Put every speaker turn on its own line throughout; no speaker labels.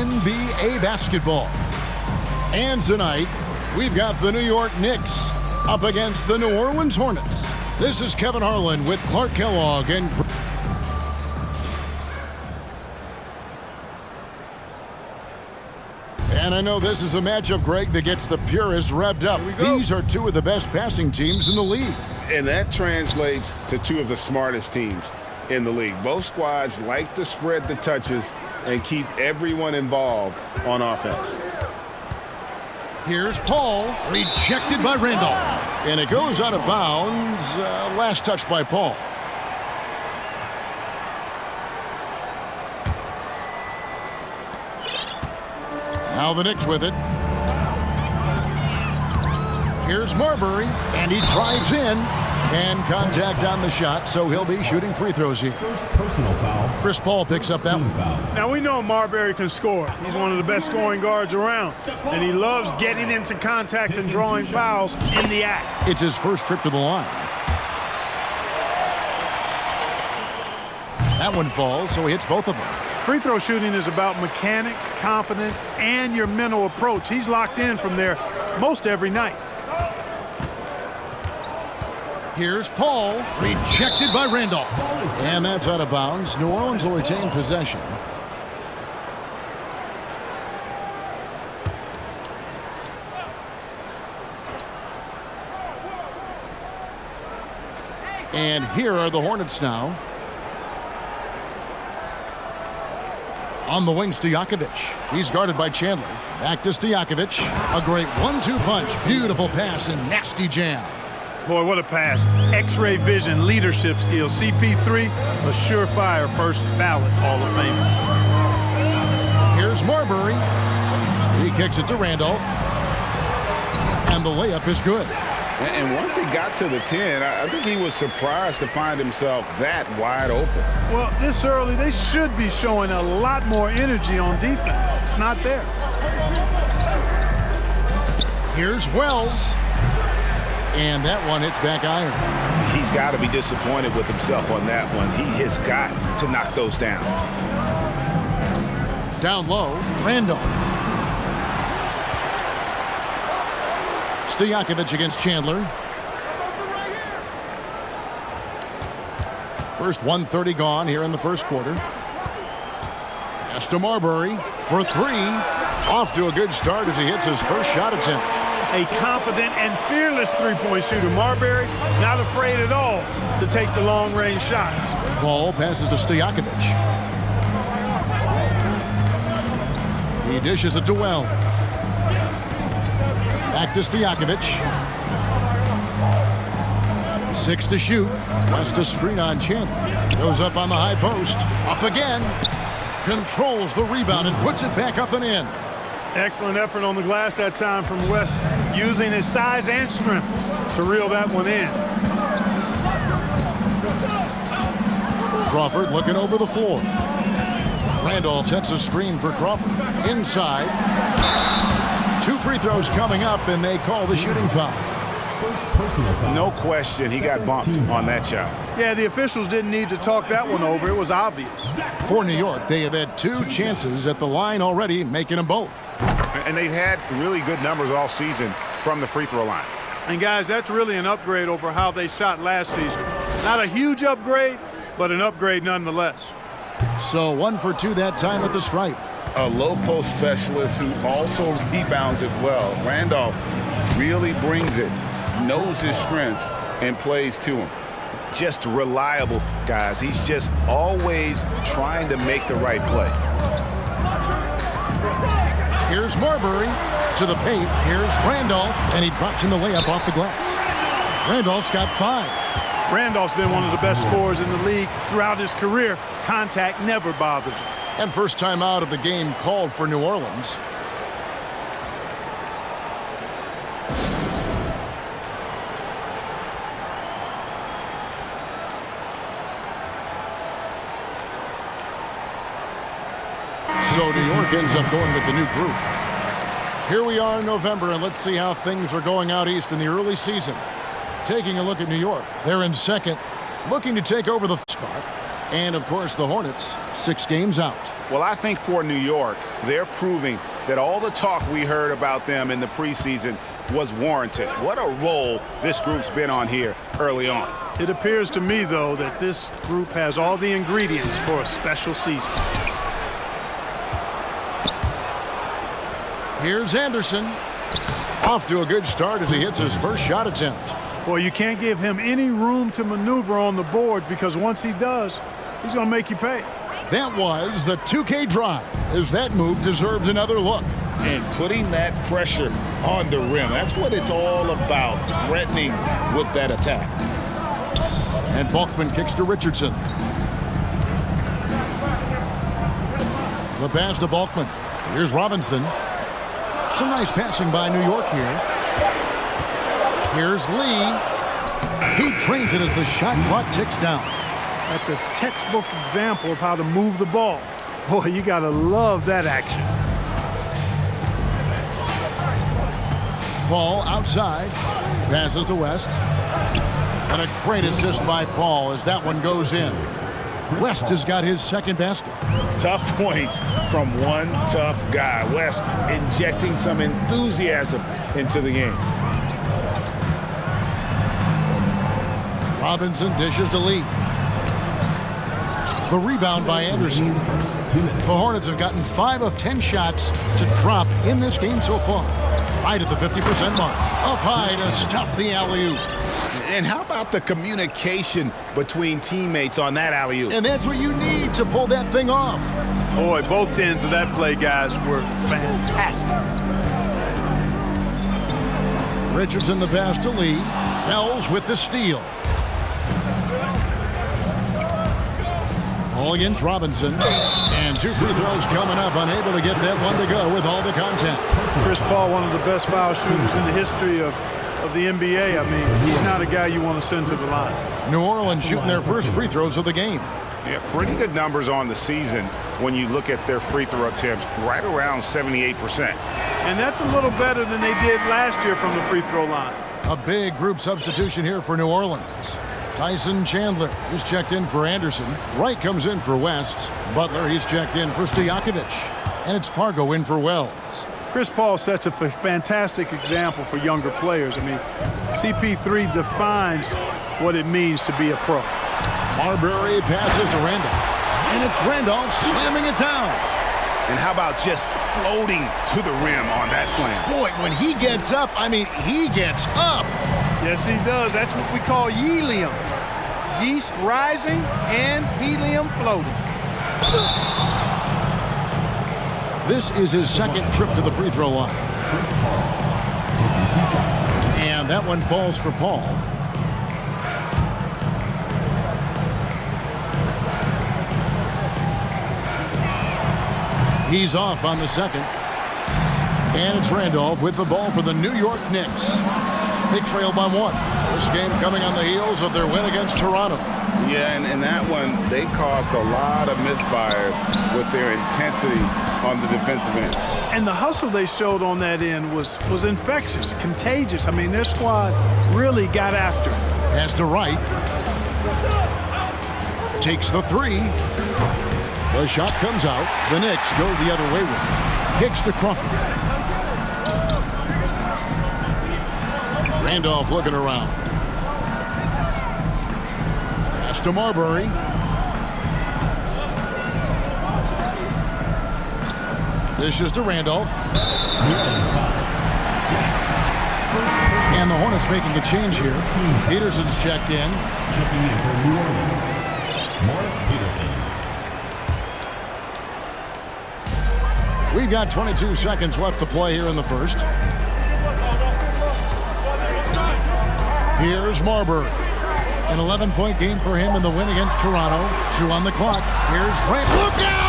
NBA basketball. And tonight, we've got the New York Knicks up against the New Orleans Hornets. This is Kevin Harlan with Clark Kellogg and... And I know this is a matchup, Greg, that gets the purists revved up. These are two of the best passing teams in the league.
And that translates to two of the smartest teams in the league. Both squads like to spread the touches and keep everyone involved on offense.
Here's Paul, rejected by Randolph. And it goes out of bounds. Last touch by Paul. Now the Knicks with it. Here's Marbury, and he drives in. And contact on the shot, so he'll be shooting free throws here.
Personal foul.
Chris Paul picks up that one.
Now we know Marbury can score. He's one of the best scoring guards around. And he loves getting into contact and drawing fouls in the act.
It's his first trip to the line. That one falls, so he hits both of them.
Free throw shooting is about mechanics, confidence, and your mental approach. He's locked in from there most every night.
Here's Paul, rejected by Randolph. And that's out of bounds. New Orleans will retain possession. And here are the Hornets now. On the wing, Stojakovic. He's guarded by Chandler. Back to Stojakovic. A great 1-2 punch. Beautiful pass and nasty jam.
Boy, what a pass. X-ray vision, leadership skills. CP3, a surefire first ballot Hall of Famer.
Here's Marbury. He kicks it to Randolph. And the layup is good.
And once he got to the 10, I think he was surprised to find himself that wide open.
Well, this early, they should be showing a lot more energy on defense. It's not there.
Here's Wells. And that one hits back iron.
He's got to be disappointed with himself on that one. He has got to knock those down.
Down low, Randolph. Stojakovic against Chandler. First 1:30 gone here in the first quarter. Pass to Marbury for three. Off to a good start as he hits his first shot attempt.
A confident and fearless three-point shooter. Marbury not afraid at all to take the long-range shots.
Ball passes to Stojakovic. He dishes it to Wells. Back to Stojakovic. 6 to shoot. West a screen on Chandler. Goes up on the high post. Up again. Controls the rebound and puts it back up and in.
Excellent effort on the glass that time from West, using his size and strength to reel that one in.
Crawford looking over the floor. Randolph sets a screen for Crawford. Inside. 2 free throws coming up, and they call the shooting foul.
No question, he got bumped on that shot.
Yeah, the officials didn't need to talk that one over. It was obvious.
For New York, they have had 2 chances at the line already, making them both.
And they've had really good numbers all season from the free throw line.
And, guys, that's really an upgrade over how they shot last season. Not a huge upgrade, but an upgrade nonetheless.
So 1 for 2 that time at the stripe.
A low post specialist who also rebounds it well. Randolph really brings it, knows his strengths, and plays to him. Just reliable, guys. He's just always trying to make the right play.
Here's Marbury to the paint. Here's Randolph, and he drops in the layup off the glass. Randolph's got 5.
Randolph's been one of the best scorers in the league throughout his career. Contact never bothers him.
And first time out of the game called for New Orleans. So New York ends up going with the new group. Here we are in November, and let's see how things are going out east in the early season. Taking a look at New York, they're in second, looking to take over the spot. And, of course, the Hornets, 6 games out.
Well, I think for New York, they're proving that all the talk we heard about them in the preseason was warranted. What a role this group's been on here early on.
It appears to me, though, that this group has all the ingredients for a special season.
Here's Anderson. Off to a good start as he hits his first shot attempt.
Boy, you can't give him any room to maneuver on the board because once he does, he's going to make you pay.
That was the 2K drive, as that move deserved another look.
And putting that pressure on the rim, that's what it's all about, threatening with that attack.
And Bulkman kicks to Richardson. The pass to Bulkman. Here's Robinson. Some nice passing by New York here. Here's Lee. He trains it as the shot clock ticks down.
That's a textbook example of how to move the ball. Boy, you got to love that action.
Paul outside. Passes to West. And a great assist by Paul as that one goes in. West has got his second basket.
Tough points from one tough guy. West injecting some enthusiasm into the game.
Robinson dishes to Lee. The rebound by Anderson. The Hornets have gotten 5 of 10 shots to drop in this game so far. Right at the 50% mark. Up high to stuff the alley-oop.
And how about the communication between teammates on that alley-oop?
And that's what you need to pull that thing off.
Boy, both ends of that play, guys, were fantastic.
Richardson the pass to Lee. Wells with the steal. All against Robinson. And 2 free throws coming up. Unable to get that one to go with all the contact.
Chris Paul, one of the best foul shooters in the history of the NBA. I mean, he's not a guy you want to send to the line.
New Orleans shooting their first free throws of the game.
Yeah, pretty good numbers on the season when you look at their free throw attempts, right around 78%.
And that's a little better than they did last year from the free throw line.
A big group substitution here for New Orleans. Tyson Chandler is checked in for Anderson. Wright comes in for West. Butler, he's checked in for Stojakovic. And it's Pargo in for Wells.
Chris Paul sets a fantastic example for younger players. I mean, CP3 defines what it means to be a pro.
Marbury passes to Randolph. And it's Randolph slamming it down.
And how about just floating to the rim on that slam?
Boy, when he gets up, I mean, he gets up.
Yes, he does. That's what we call helium. Yeast rising and helium floating.
This is his second trip to the free throw line. And that one falls for Paul. He's off on the second. And it's Randolph with the ball for the New York Knicks. They trail by 1. This game coming on the heels of their win against Toronto.
Yeah, and in that one, they caused a lot of misfires with their intensity on the defensive end.
And the hustle they showed on that end was infectious, contagious. I mean, their squad really got after it.
Pass to Wright. Takes the 3. The shot comes out. The Knicks go the other way with it. Kicks to Crawford. Randolph looking around. Pass to Marbury. Dishes to Randolph. And the Hornets making a change here. Peterson's checked in.
Checking in for New Orleans, Morris Peterson.
We've got 22 seconds left to play here in the first. Here's Marbury. An 11-point game for him in the win against Toronto. 2 on the clock. Here's Randolph. Look out!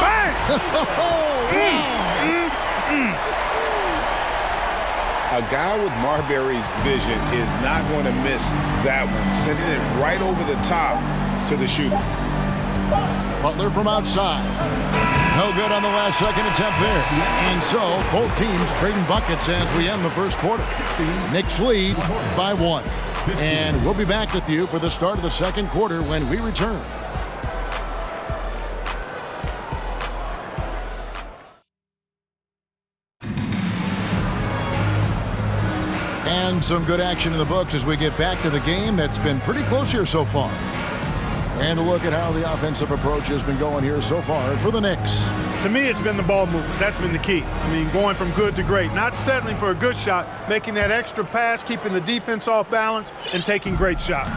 A guy with Marbury's vision is not going to miss that one, sending it right over the top to the shooter.
Butler from outside. No good on the last second attempt there. And so both teams trading buckets as we end the first quarter. Knicks lead by 1. And we'll be back with you for the start of the second quarter when we return. And some good action in the books as we get back to the game that's been pretty close here so far. And a look at how the offensive approach has been going here so far for the Knicks.
To me, it's been the ball movement. That's been the key. I mean, going from good to great. Not settling for a good shot, making that extra pass, keeping the defense off balance, and taking great shots.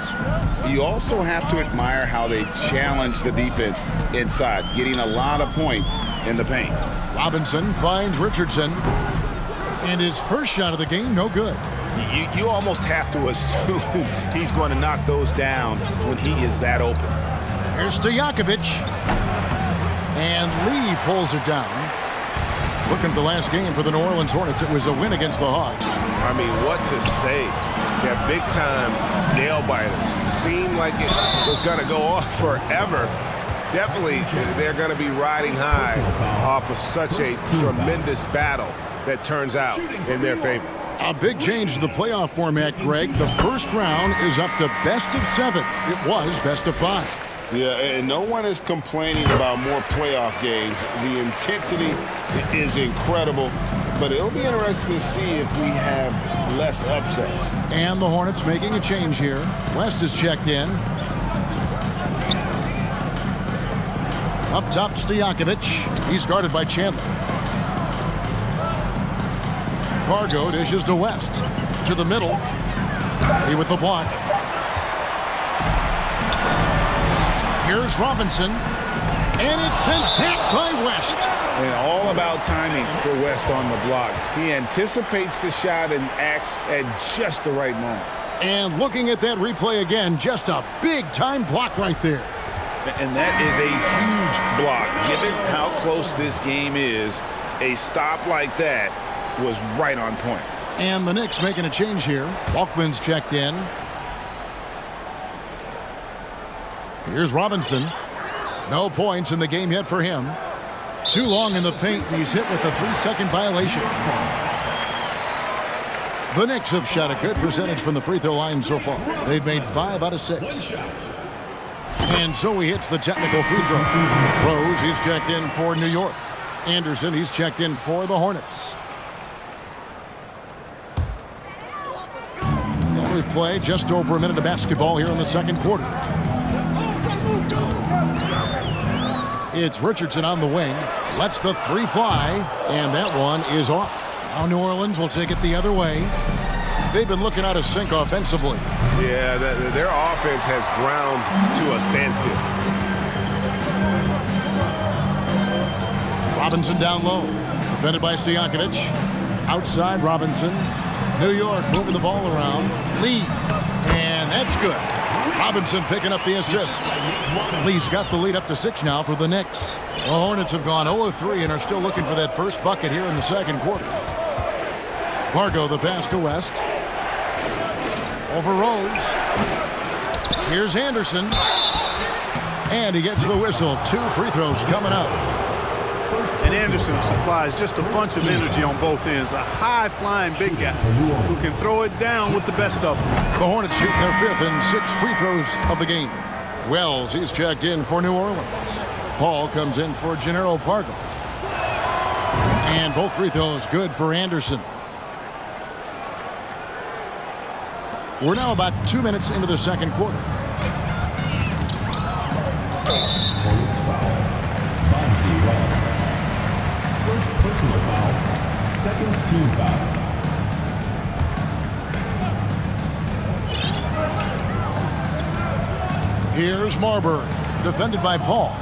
You also have to admire how they challenge the defense inside, getting a lot of points in the paint.
Robinson finds Richardson. And his first shot of the game, no good.
You almost have to assume he's going to knock those down when he is that open.
Here's Stojakovic. And Lee pulls it down. Looking at the last game for the New Orleans Hornets, it was a win against the Hawks.
I mean, what to say? They're big-time nail-biters. Seemed like it was going to go off forever. Definitely, they're going to be riding high off of such a tremendous battle that turns out in their favor.
A big change to the playoff format, Greg. The first round is up to best of 7. It was best of 5.
Yeah, and no one is complaining about more playoff games. The intensity is incredible, but it'll be interesting to see if we have less upsets.
And the Hornets making a change here. West is checked in. Up top, Stojakovic. He's guarded by Chandler. Fargo dishes to West. To the middle. He with the block. Here's Robinson. And it's sent back by West.
And all about timing for West on the block. He anticipates the shot and acts at just the right moment.
And looking at that replay again, just a big-time block right there.
And that is a huge block. Given how close this game is, a stop like that was right on point.
And the Knicks making a change here. Walkman's checked in. Here's Robinson. No points in the game yet for him. Too long in the paint, and he's hit with a 3-second violation. The Knicks have shot a good percentage from the free throw line so far. They've made 5 out of 6. And so he hits the technical free throw. Rose, he's checked in for New York. Anderson, he's checked in for the Hornets. And we play just over a minute of basketball here in the second quarter. It's Richardson on the wing. Lets the 3 fly, and that one is off. Now New Orleans will take it the other way. They've been looking out of sync offensively.
Yeah, their offense has ground to a standstill.
Robinson down low. Defended by Stojakovic. Outside Robinson. New York moving the ball around. Lee. And that's good. Robinson picking up the assist. Lee's got the lead up to 6 now for the Knicks. The Hornets have gone 0-3 and are still looking for that first bucket here in the second quarter. Fargo the pass to West. Over Rose. Here's Anderson. And he gets the whistle. 2 free throws coming up.
And Anderson supplies just a bunch of energy on both ends. A high-flying big guy who can throw it down with the best of them.
The Hornets shooting their 5th and 6th free throws of the game. Wells, he's checked in for New Orleans. Paul comes in for Gennaro Pargo. And both free throws good for Anderson. We're now about 2 minutes into the second quarter.
Hornets foul. Bonzi Wells. First personal foul. Second team foul.
Here's Marbury, defended by Paul.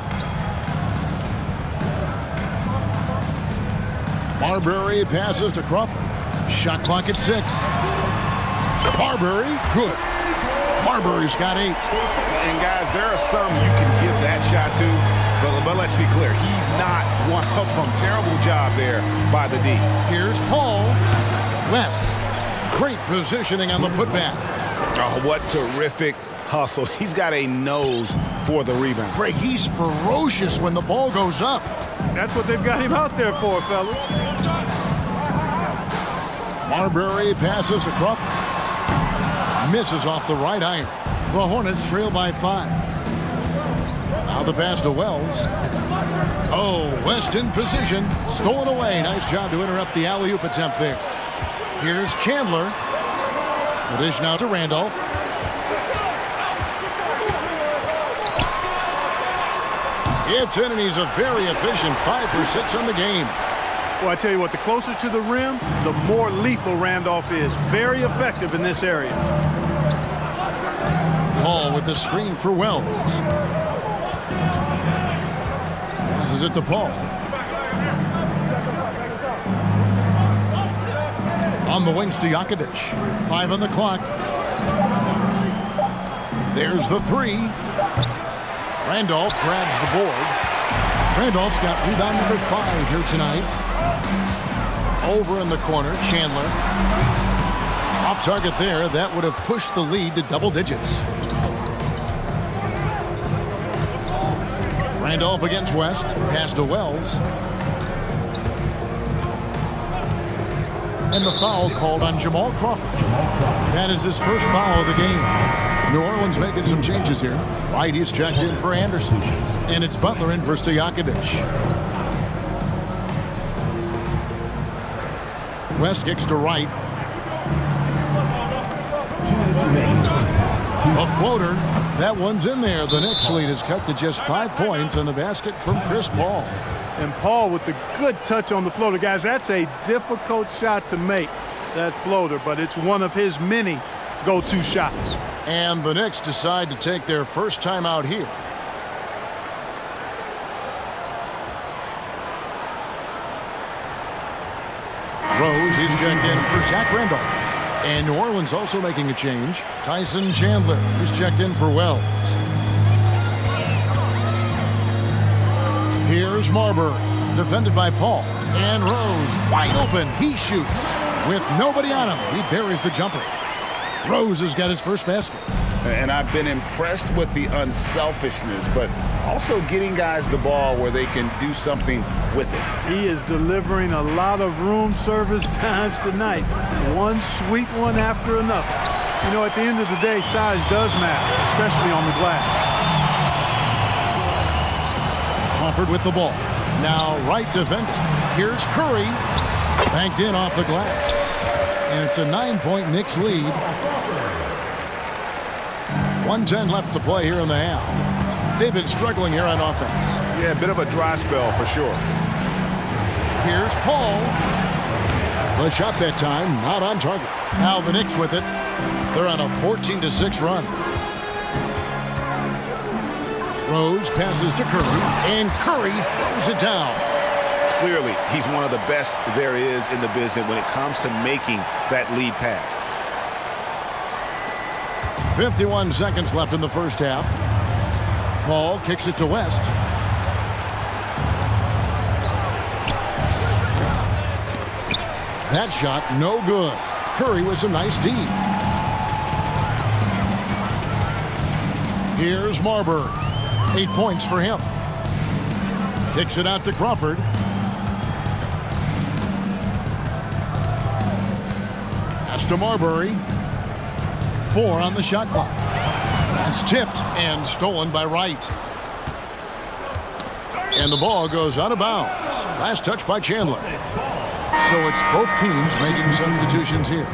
Marbury passes to Crawford. Shot clock at 6. Marbury, good. Marbury's got 8.
And guys, there are some you can give that shot to, but let's be clear, he's not one of them. Terrible job there by the D.
Here's Paul. West. Great positioning on the putback.
Oh, what terrific hustle. He's got a nose for the rebound.
Greg, he's ferocious when the ball goes up.
That's what they've got him out there for, fellas.
Marbury passes to Crawford. Misses off the right iron. The Hornets trail by 5. Now the pass to Wells. Oh, West in position. Stolen away. Nice job to interrupt the alley-oop attempt there. Here's Chandler. The dish now to Randolph. It's in, and he's a very efficient 5 for 6 on the game.
Well, I tell you what, the closer to the rim, the more lethal Randolph is. Very effective in this area.
Paul with the screen for Wells. Passes it to Paul. On the wing, Stojakovic. 5 on the clock. There's the 3. Randolph grabs the board. Randolph's got rebound number 5 here tonight. Over in the corner, Chandler. Off target there. That would have pushed the lead to double digits. Randolph against West. Pass to Wells. And the foul called on Jamal Crawford. That is his first foul of the game. New Orleans making some changes here. White, he's checked in for Anderson. And it's Butler in for Stojakovic. West kicks to Wright. A floater. That one's in there. The Knicks lead is cut to just 5 points, and the basket from Chris Paul.
And Paul with the good touch on the floater. Guys, that's a difficult shot to make, that floater, but it's one of his many go-to shots.
And the Knicks decide to take their first time out here. Rose is checked in for Zach Randolph. And New Orleans also making a change. Tyson Chandler is checked in for Wells. Here's Marbury, defended by Paul. And Rose, wide open. He shoots with nobody on him. He buries the jumper. Rose has got his first basket.
And I've been impressed with the unselfishness, but also getting guys the ball where they can do something with it.
He is delivering a lot of room service times tonight. One sweet one after another. You know, at the end of the day, size does matter, especially on the glass.
Crawford with the ball. Now Wright defending. Here's Curry. Banked in off the glass. And it's a 9-point Knicks lead. 1:10 left to play here in the half. They've been struggling here on offense.
Yeah, a bit of a dry spell for sure.
Here's Paul. The shot that time, not on target. Now the Knicks with it. They're on a 14-6 run. Rose passes to Curry, and Curry throws it down.
Clearly, he's one of the best there is in the business when it comes to making that lead pass.
51 seconds left in the first half. Paul kicks it to West. That shot, no good. Curry with some nice D. Here's Marbury. 8 points for him. Kicks it out to Crawford. Pass to Marbury. 4 on the shot clock. That's tipped and stolen by Wright. And the ball goes out of bounds. Last touch by Chandler. So it's both teams making substitutions here.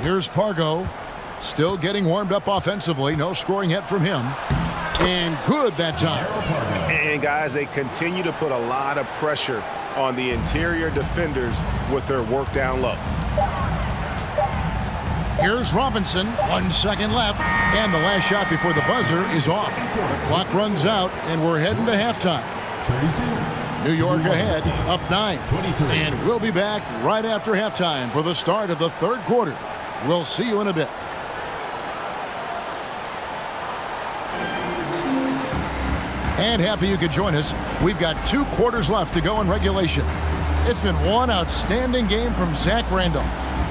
Here's Pargo. Still getting warmed up offensively. No scoring yet from him. And good that time.
And guys, they continue to put a lot of pressure on the interior defenders with their work down low.
Here's Robinson. 1 second left. And the last shot before the buzzer is off. The clock runs out, and we're heading to halftime. New York ahead, up 9. And we'll be back right after halftime for the start of the third quarter. We'll see you in a bit. And happy you could join us. We've got 2 quarters left to go in regulation. It's been one outstanding game from Zach Randolph.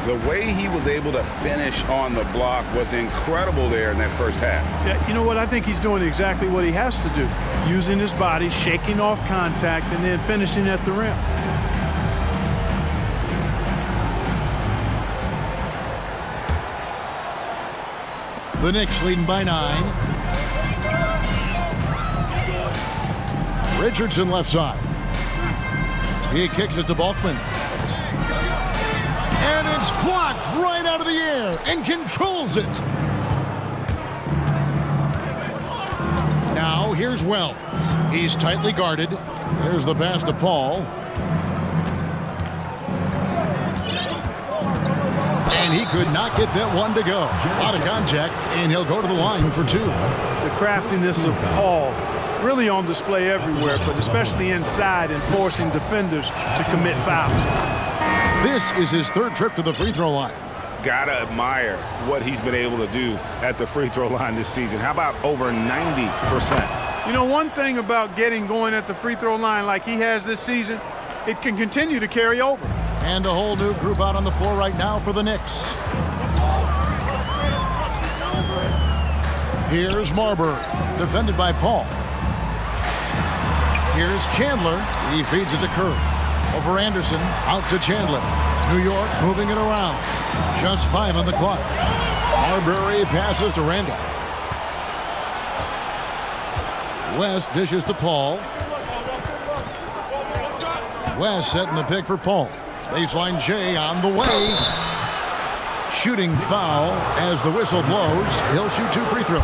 The way he was able to finish on the block was incredible there in that first half.
Yeah, you know what? I think he's doing exactly what he has to do. Using his body, shaking off contact, and then finishing at the rim.
The Knicks leading by 9. Richardson left side. He kicks it to Balkman. And it's blocked right out of the air and controls it. Now here's Wells. He's tightly guarded. There's the pass to Paul. And he could not get that one to go. Out of contact, and he'll go to the line for 2.
The craftiness of Paul really on display everywhere, but especially inside and forcing defenders to commit fouls.
This is his 3rd trip to the free throw line.
Gotta admire what he's been able to do at the free throw line this season. How about over 90%?
You know, one thing about getting going at the free throw line like he has this season, it can continue to carry over.
And a whole new group out on the floor right now for the Knicks. Here's Marbury, defended by Paul. Here's Chandler. He feeds it to Curry. Over Anderson, out to Chandler. New York moving it around. Just 5 on the clock. Marbury passes to Randolph. West dishes to Paul. West setting the pick for Paul. Baseline J on the way. Shooting foul as the whistle blows. He'll shoot 2 free throws.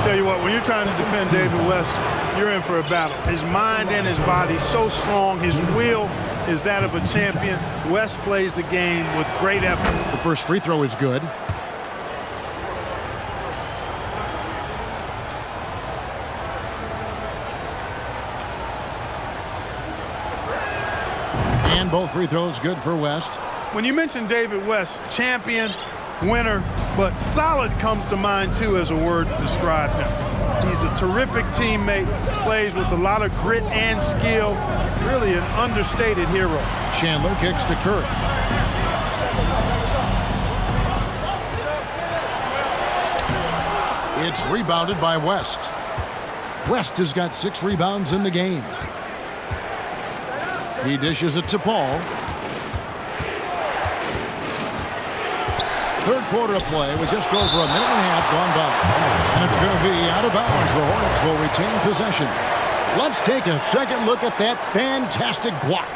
Tell you what, when you're trying to defend David West, you're in for a battle. His mind and his body so strong. His will is that of a champion. West plays the game with great effort.
The first free throw is good. And both free throws good for West.
When you mention David West, champion, winner, but solid comes to mind too as a word to describe him. He's a terrific teammate, plays with a lot of grit and skill, really an understated hero.
Chandler kicks to Curry. It's rebounded by West. West has got 6 rebounds in the game. He dishes it to Paul. 3rd quarter of play with just over a minute and a half gone by. And it's going to be out of bounds. The Hornets will retain possession. Let's take a second look at that fantastic block.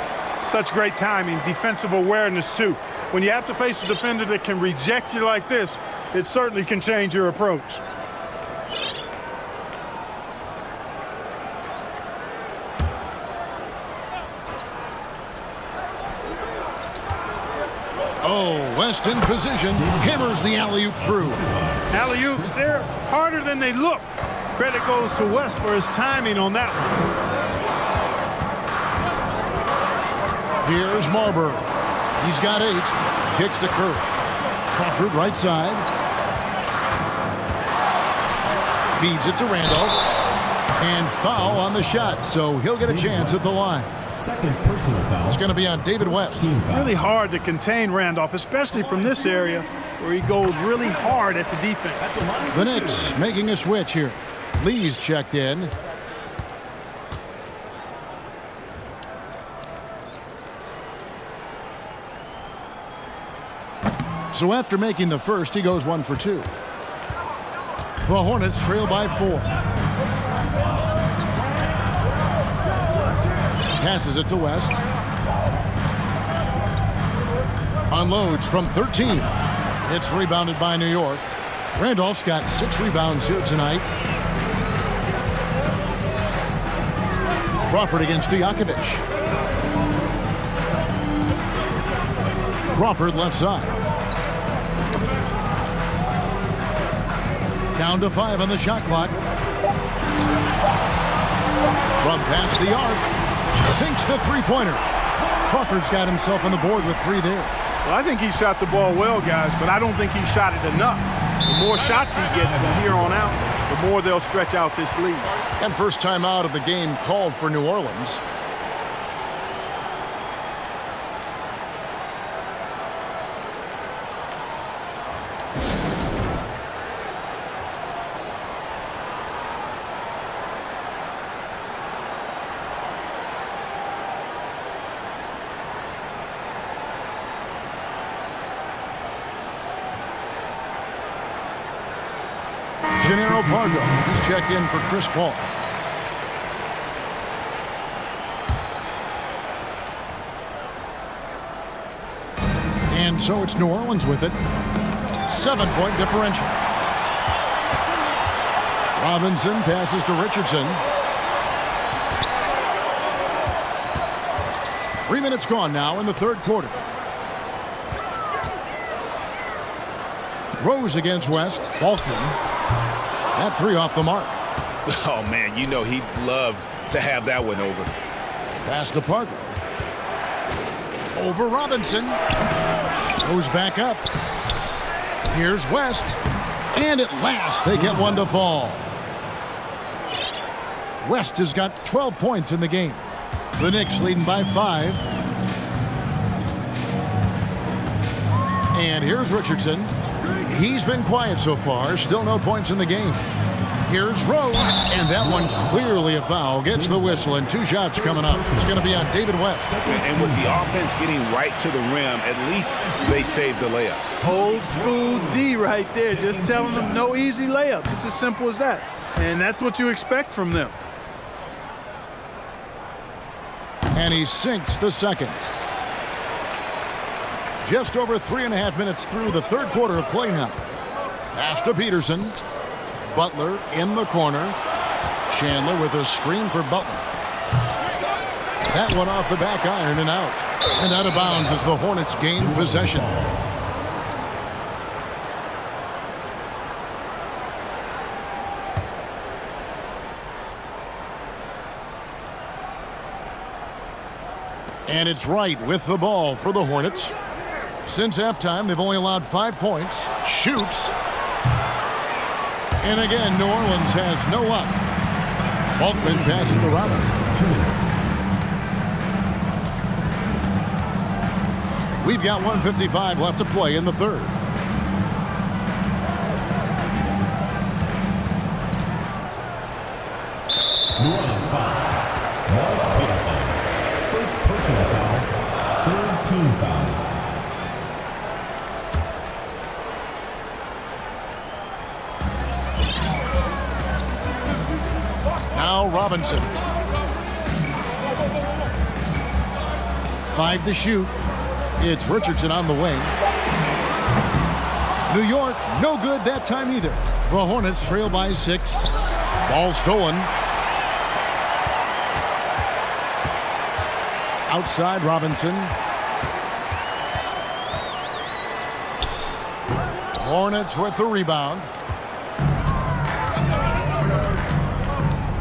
Such great timing, defensive awareness too. When you have to face a defender that can reject you like this, it certainly can change your approach.
Oh, West in position, hammers the alley-oop through.
Alley-oops, they're harder than they look. Credit goes to West for his timing on that one.
Here's Marbury. He's got 8. Kicks to Curry. Crawford right side. Feeds it to Randolph. And foul on the shot, so he'll get a chance at the line.
2nd personal foul.
It's going to be on David West.
Really hard to contain Randolph, especially from this area where he goes really hard at the defense.
The Knicks making a switch here. Lee's checked in. So after making the first, he goes 1 for 2. The Hornets trail by 4. Passes it to West. Unloads from 13. It's rebounded by New York. Randolph's got 6 rebounds here tonight. Crawford against Stojakovic. Crawford left side. Down to 5 on the shot clock. From past the arc. Sinks the three-pointer. Crawford's got himself on the board with 3 there.
Well, I think he shot the ball well, guys, but I don't think he shot it enough. The more shots he gets from here on out, the more they'll stretch out this lead.
And first time out of the game called for New Orleans. Gennaro Pargo. He's checked in for Chris Paul. And so it's New Orleans with it. 7-point differential. Robinson passes to Richardson. 3 minutes gone now in the third quarter. Rose against West. Balkman. That three off the mark.
Oh, man, you know he'd love to have that one over.
Pass to Pargo. Over Robinson. Goes back up. Here's West. And at last, they get one to fall. West has got 12 points in the game. The Knicks leading by 5. And here's Richardson. He's been quiet so far. Still no points in the game. Here's Rose. And that one clearly a foul. Gets the whistle and 2 shots coming up. It's going to be on David West.
And with the offense getting right to the rim, at least they saved the layup.
Old school D right there. Just telling them no easy layups. It's as simple as that. And that's what you expect from them.
And he sinks the second. Just over 3.5 minutes through the third quarter of play now. Pass to Peterson. Butler in the corner. Chandler with a screen for Butler. That one off the back iron and out. And out of bounds as the Hornets gain possession. And it's Wright with the ball for the Hornets. Since halftime, they've only allowed 5 points. Shoots. And again, New Orleans has no luck. Balkman passes to Robinson. 2 minutes. We've got 1:55 left to play in the third.
New Orleans foul. Morris Peterson. First personal foul. Third team foul.
Now Robinson. 5 to shoot. It's Richardson on the wing. New York, no good that time either. The Hornets trail by 6. Ball stolen. Outside Robinson. Hornets with the rebound.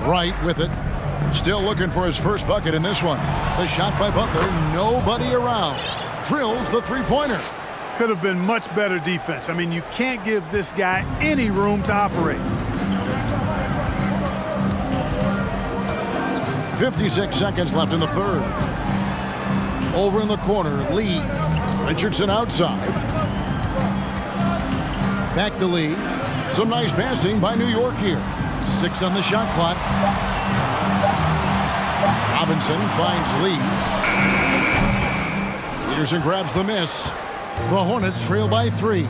Wright with it. Still looking for his first bucket in this one. The shot by Butler. Nobody around. Drills the three-pointer.
Could have been much better defense. I mean, you can't give this guy any room to operate.
56 seconds left in the third. Over in the corner, Lee. Richardson outside. Back to Lee. Some nice passing by New York here. 6 on the shot clock. Robinson finds Lee. Peterson grabs the miss. The Hornets trail by 3.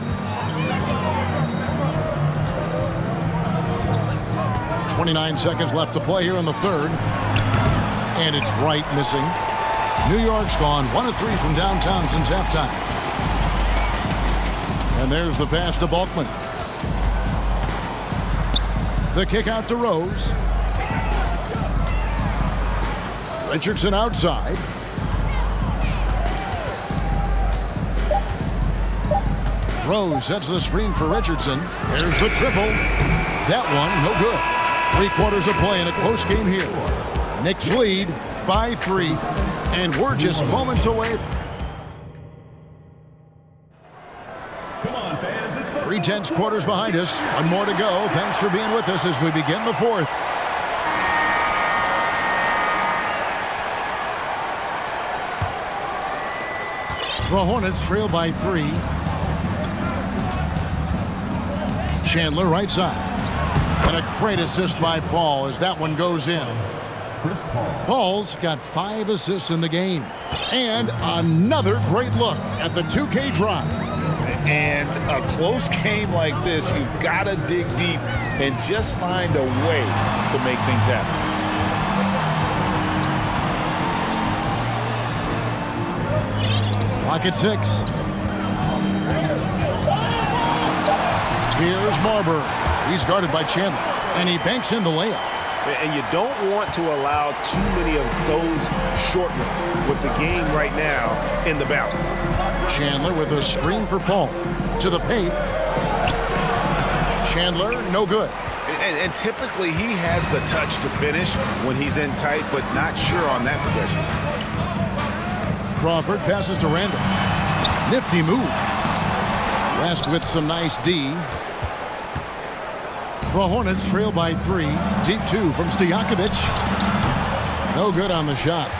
29 seconds left to play here in the third. And it's Wright missing. New York's gone 1 of 3 from downtown since halftime. And there's the pass to Balkman. The kick out to Rose. Richardson outside. Rose sets the screen for Richardson. There's the triple. That one, no good. 3 quarters of play in a close game here. Knicks lead by 3. And we're just moments away.
Come on, fans. It's the
3 tenths quarters behind us. 1 more to go. Thanks for being with us as we begin the fourth. The Hornets trail by 3. Chandler right side. And a great assist by Paul as that one goes in.
Chris Paul.
Paul's got 5 assists in the game. And another great look at the 2K drive.
And a close game like this, you've got to dig deep and just find a way to make things happen.
Clock at 6. Here's Marbury. He's guarded by Chandler, and he banks in the layup.
And you don't want to allow too many of those short ones with the game right now in the balance.
Chandler with a screen for Paul. To the paint. Chandler, no good.
And typically he has the touch to finish when he's in tight, but not sure on that possession.
Crawford passes to Randolph. Nifty move. West with some nice D. The Hornets trail by 3. Deep 2 from Stojakovic. No good on the shot.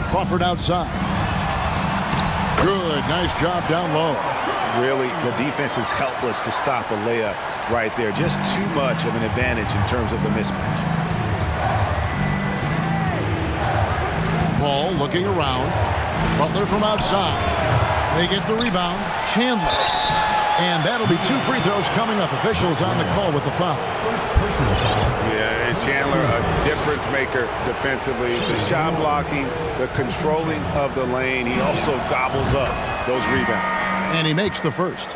Crawford outside. Good. Nice job down low.
Really, the defense is helpless to stop a layup right there. Just too much of an advantage in terms of the mismatch.
Paul looking around. Butler from outside. They get the rebound. Chandler. And that'll be 2 free throws coming up. Officials on the call with the foul.
Yeah, and Chandler, a difference maker defensively. The shot blocking, the controlling of the lane. He also gobbles up those rebounds.
And he makes the first.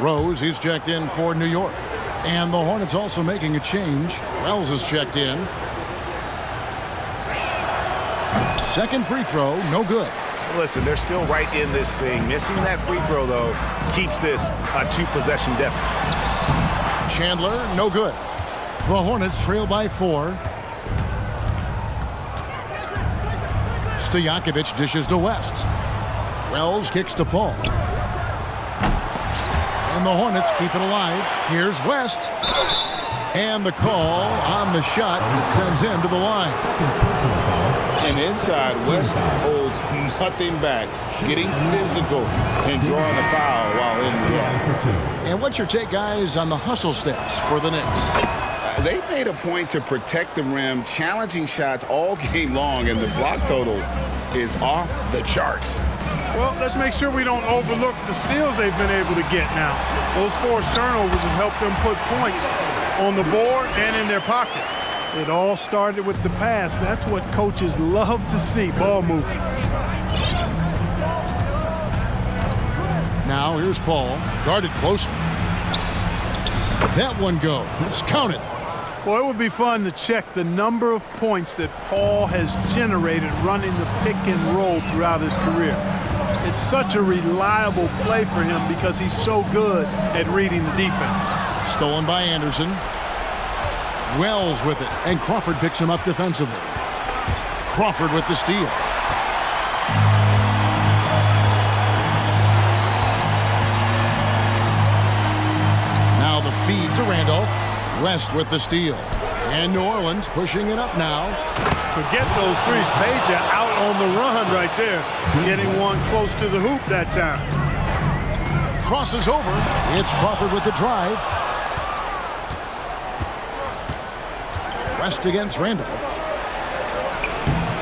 Rose, he's checked in for New York. And the Hornets also making a change. Wells is checked in. Second free throw, no good.
Listen, they're still right in this thing. Missing that free throw, though, keeps this a 2-possession deficit.
Chandler, no good. The Hornets trail by 4. Stojakovic dishes to West. Wells kicks to Paul. And the Hornets keep it alive. Here's West. And the call on the shot that sends him to the line.
And inside, West holds nothing back, getting physical and drawing a foul while in the air.
And what's your take, guys, on the hustle stats for the Knicks?
They made a point to protect the rim, challenging shots all game long, and the block total is off the charts.
Well, let's make sure we don't overlook the steals they've been able to get now. Those forced turnovers have helped them put points on the board and in their pocket. It all started with the pass. That's what coaches love to see, ball movement.
Now here's Paul, guarded closely. That one goes. Count it.
Well, it would be fun to check the number of points that Paul has generated running the pick and roll throughout his career. It's such a reliable play for him because he's so good at reading the defense.
Stolen by Anderson. Wells with it, and Crawford picks him up defensively. Crawford with the steal. Now the feed to Randolph. West with the steal. And New Orleans pushing it up now.
Forget those threes. Peja out on the run right there. Getting one close to the hoop that time.
Crosses over. It's Crawford with the drive. West against Randolph.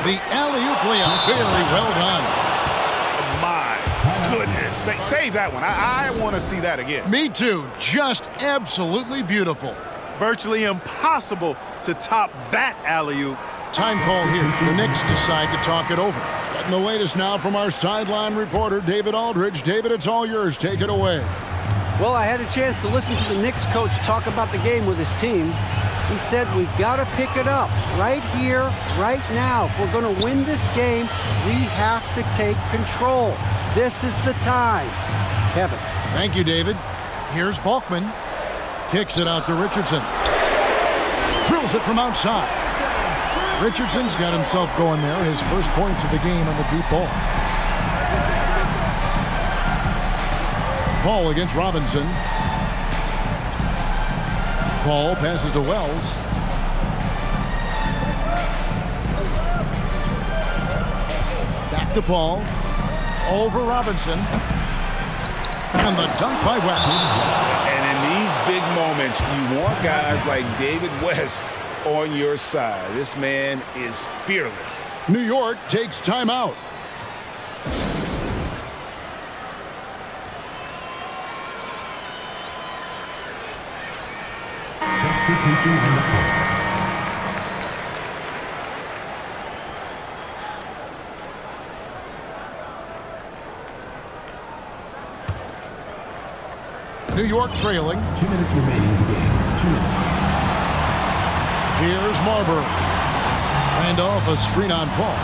The alley-oop layup. Very well done.
My goodness. Save that one. I want to see that again.
Me too. Just absolutely beautiful.
Virtually impossible to top that alley-oop.
Time call here. The Knicks decide to talk it over. Getting the latest now from our sideline reporter, David Aldridge. David, it's all yours. Take it away.
Well, I had a chance to listen to the Knicks coach talk about the game with his team. He said we've got to pick it up right here, right now. If we're going to win this game, we have to take control. This is the time. Kevin.
Thank you, David. Here's Balkman. Kicks it out to Richardson. Drills it from outside. Richardson's got himself going there. His first points of the game on the deep ball. Paul against Robinson. Paul passes to Wells. Back to Paul. Over Robinson. And the dunk by West.
And in these big moments, you want guys like David West on your side. This man is fearless.
New York takes timeout.
Substitution on the court.
New York trailing.
2 minutes remaining in the game. 2 minutes.
Here's Marbury. Randolph, a screen on Paul.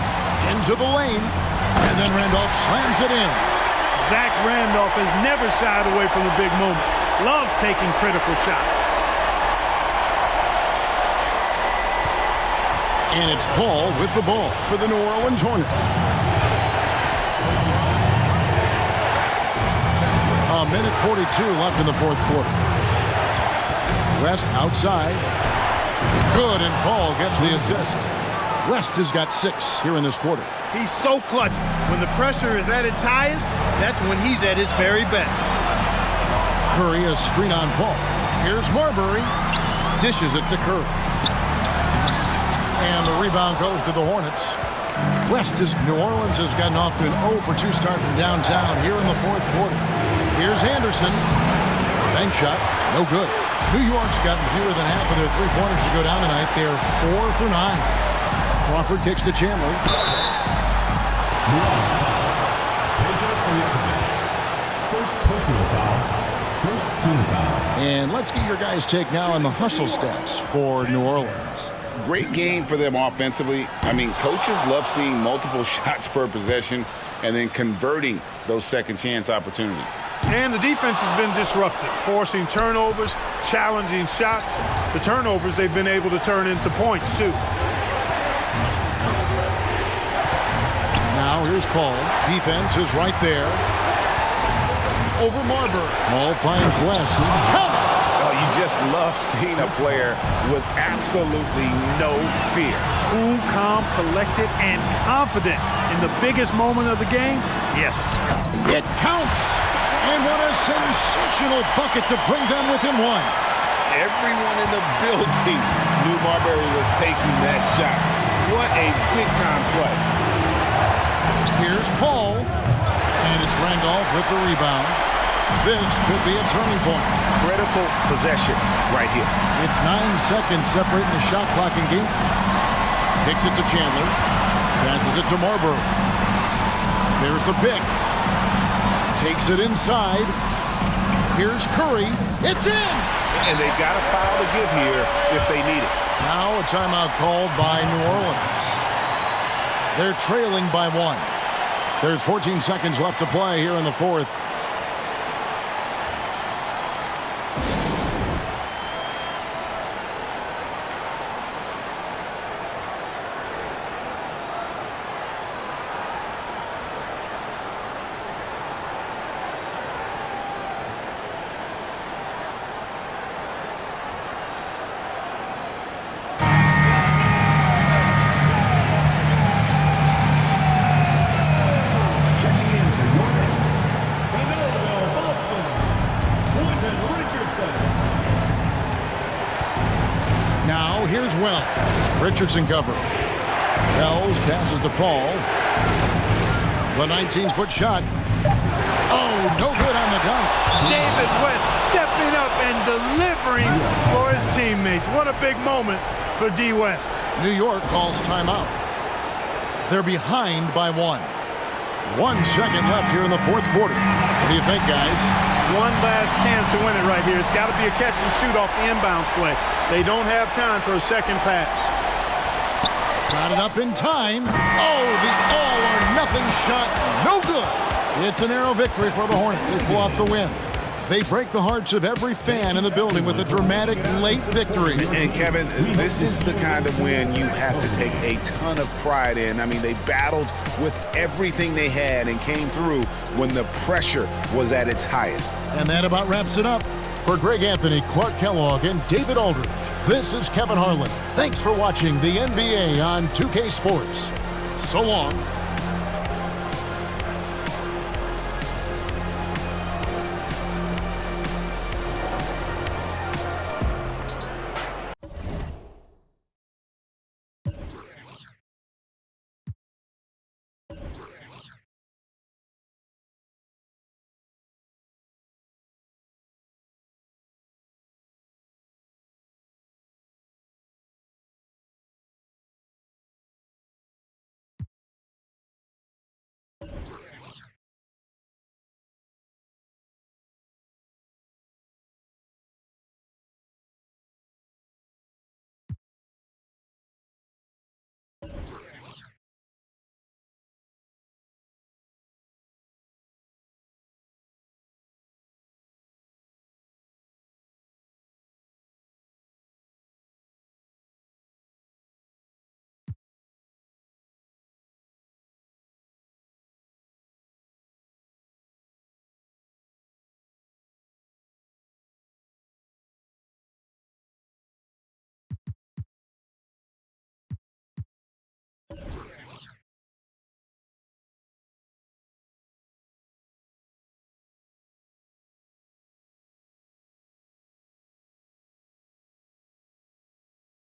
Into the lane. And then Randolph slams it in.
Zach Randolph has never shied away from the big moments. Loves taking critical shots.
And it's Paul with the ball for the New Orleans Hornets. A minute 42 left in the fourth quarter. West outside. Good, and Paul gets the assist. West has got 6 here in this quarter.
He's so clutch. When the pressure is at its highest, that's when he's at his very best.
Curry, a screen on Paul. Here's Marbury. Dishes it to Curry. And the rebound goes to the Hornets. New Orleans has gotten off to an 0 for 2 start from downtown here in the fourth quarter. Here's Anderson. Bank shot, no good. New York's gotten fewer than half of their three-pointers to go down tonight. They're 4 for 9. Crawford kicks to Chandler.
New Orleans foul. Peja Stojakovic. First personal foul. First team foul.
And let's get your guys' take now on the hustle stats for New Orleans.
Great game for them offensively. I mean, coaches love seeing multiple shots per possession and then converting those second chance opportunities.
And the defense has been disruptive, forcing turnovers, challenging shots. The turnovers they've been able to turn into points, too.
Now here's Paul. Defense is right there. Over Marbury. Paul finds West.
Oh, you just love seeing a player with absolutely no fear.
Cool, calm, collected, and confident in the biggest moment of the game. Yes.
It counts. And what a sensational bucket to bring them within 1.
Everyone in the building knew Marbury was taking that shot. What a big-time play.
Here's Paul. And it's Randolph with the rebound. This could be a turning point.
Critical possession right here.
It's 9 seconds separating the shot clock and game. Kicks it to Chandler. Passes it to Marbury. There's the pick. Takes it inside. Here's Curry. It's in!
And they've got a foul to give here if they need it.
Now a timeout called by New Orleans. They're trailing by 1. There's 14 seconds left to play here in the fourth. Here's Wells. Richardson cover. Wells passes to Paul. The 19-foot shot. Oh, no good on the dunk.
David West stepping up and delivering for his teammates. What a big moment for D. West.
New York calls timeout. They're behind by 1. 1 second left here in the fourth quarter. What do you think, guys?
One last chance to win it right here. It's got to be a catch and shoot off the inbounds play. They don't have time for a second pass.
Got it up in time. Oh, the all-or-nothing shot. No good. It's a narrow victory for the Hornets. They pull out the win. They break the hearts of every fan in the building with a dramatic late victory.
And Kevin, this is the kind of win you have to take a ton of pride in. I mean, they battled with everything they had and came through when the pressure was at its highest.
And that about wraps it up. For Greg Anthony, Clark Kellogg, and David Aldridge, this is Kevin Harlan. Thanks for watching the NBA on 2K Sports. So long.